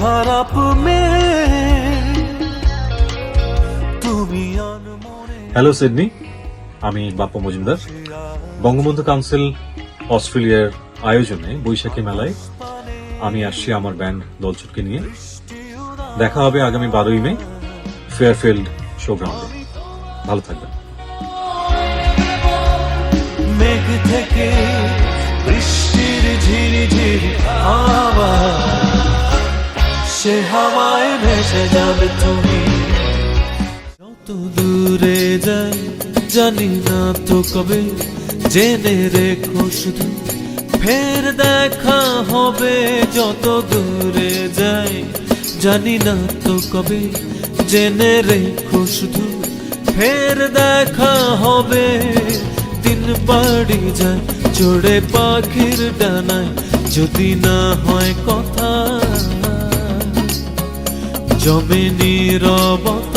খারাপ মেয়ে তুমি। হ্যালো সিডনি, আমি বাপ্পা মজুমদার। বঙ্গবন্ধু কাউন্সিল অস্ট্রেলিয়ার আয়োজনে বৈশাখী মেলায় আমি আসছি আমার ব্যান্ড দলছুটকে নিয়ে। দেখা হবে আগামী 12ই মে ফেয়ারফিল্ড শোগ্রাউন্ডে। ভালো থাকবেন। মেঘ থেকে বৃষ্টির ঝিরিঝিরি আওয়াজ, সে হাওয়ায় ভেসে যাবে তুমি। যত দূরে যাই জানি না তো কবে, জেনে রেখো শুধু ফের দেখা হবে। যত দূরে যাই জানি না তো কবে, জেনে রেখো শুধু ফের দেখা হবে। দিন বাড়ি যায় চড়ে পাখির ডানায়, যদি না হয় কথা জমে নীরবতা।